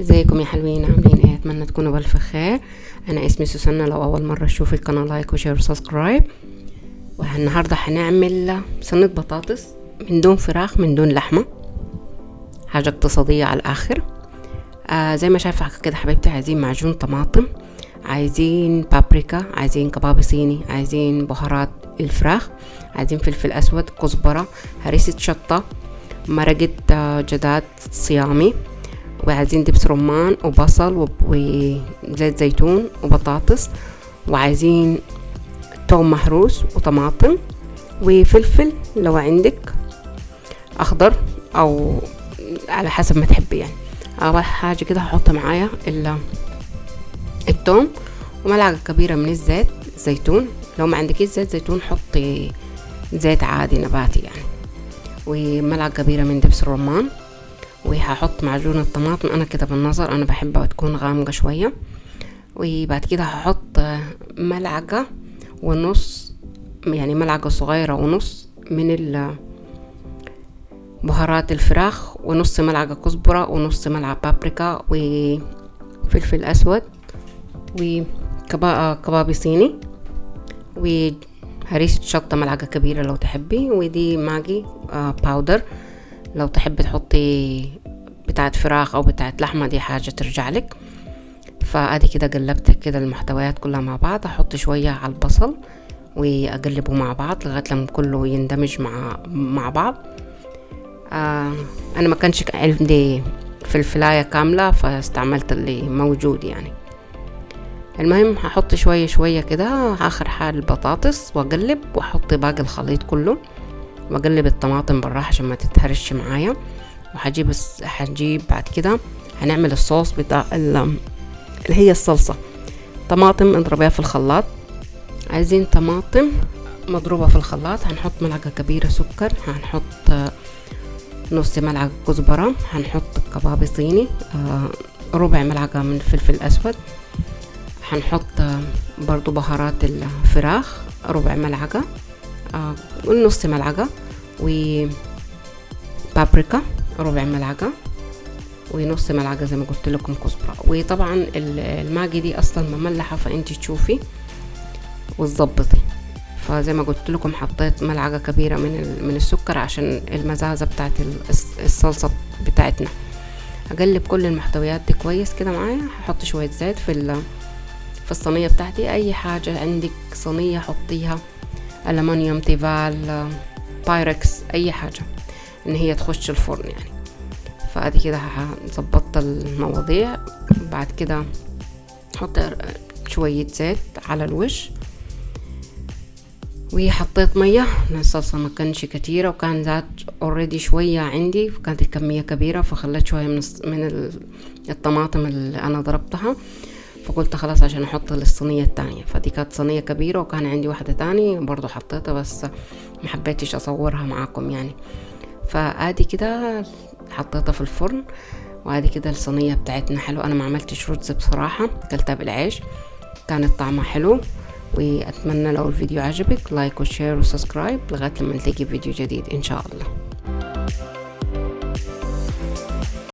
ازيكم يا حلوين، عاملين ايه؟ اتمنى تكونوا بالف خير. انا اسمي سوسنة. لو اول مره تشوفي القناه لايك وشير وسبسكرايب. والنهارده هنعمل صينيه بطاطس من دون فراخ من دون لحمه، حاجه اقتصاديه على الاخر. زي ما شايفه كده حبيبتي، عايزين معجون طماطم، عايزين بابريكا، عايزين كباب صيني، عايزين بهارات الفراخ، عايزين فلفل اسود، كزبره، هريسه شطه، مرقه جداد صيامي، وعايزين دبس رمان وبصل وزيت زيتون وبطاطس، وعايزين توم مهروس وطماطم وفلفل لو عندك اخضر او على حسب ما تحبي يعني. اول حاجه كده هحط معايا التوم وملعقه كبيره من الزيت زيتون. لو ما عندكيش زيت زيتون حطي زيت عادي نباتي يعني. وملعقه كبيره من دبس الرمان، وهحط معجون الطماطم. انا كده بالنظر انا بحبها تكون غامقه شويه. وبعد كده هحط ملعقه ونص، يعني ملعقه صغيره ونص من بهارات الفراخ، ونص ملعقه كزبره، ونص ملعقه بابريكا، وفلفل اسود، وكباب صيني، وهريسه شطه ملعقه كبيره لو تحبي، ودي ماجي باودر لو تحبي تحطي بتاعت فراخ او بتاعت لحمه، دي حاجه ترجع لك. فادي كده قلبت كده المحتويات كلها مع بعض. احط شويه على البصل واقلبه مع بعض لغايه لما كله يندمج مع بعض. انا ما كانش عندي فلفلايه كامله فاستعملت اللي موجود يعني. المهم هحط شويه شويه كده اخر حال البطاطس واقلب، واحط باقي الخليط كله واقلب الطماطم بالراحه عشان ما تتهرش معايا. وهجيب بعد كده هنعمل الصوص بتاع اللي هي الصلصه. طماطم اضربيها في الخلاط، عايزين طماطم مضروبه في الخلاط. هنحط ملعقه كبيره سكر، هنحط نص ملعقه كزبره، هنحط كباب صيني، ربع ملعقه من فلفل اسود، هنحط برضو بهارات الفراخ ربع ملعقه، ونص ملعقه، وبابريكا ربع ملعقه، ونص ملعقه زي ما قلت لكم كزبره. وطبعا الماجي دي اصلا مملحه فانت تشوفي وتظبطي. فزي ما قلت لكم حطيت ملعقه كبيره من السكر عشان المزازه بتاعت الصلصه بتاعتنا. اقلب كل المحتويات دي كويس كده معايا. هحط شويه زيت في الصينيه بتاعتي. اي حاجه عندك صينيه حطيها، ألمنيوم، تيفال، بايركس، اي حاجه ان هي تخش الفرن يعني. فادي كده ظبطت المواضيع. بعد كده حط شويه زيت على الوش، وحطيت ميه. الصلصه ما كانش كتيره وكان ذات اوريدي شويه عندي، فكانت الكميه كبيره فخليت شويه من الطماطم اللي انا ضربتها. فقلت خلاص عشان احط للصينيه التانية. فدي كانت صينيه كبيره وكان عندي واحده تاني برضو حطيتها، بس ما حبيتش اصورها معاكم يعني. فادي كده حطيتها في الفرن. وادي كده الصينيه بتاعتنا حلو. انا ما عملتش رز بصراحه، اكلتها بالعيش، كانت طعمها حلو. واتمنى لو الفيديو عجبك لايك وشير وسبسكرايب لغايه لما نلاقي فيديو جديد ان شاء الله.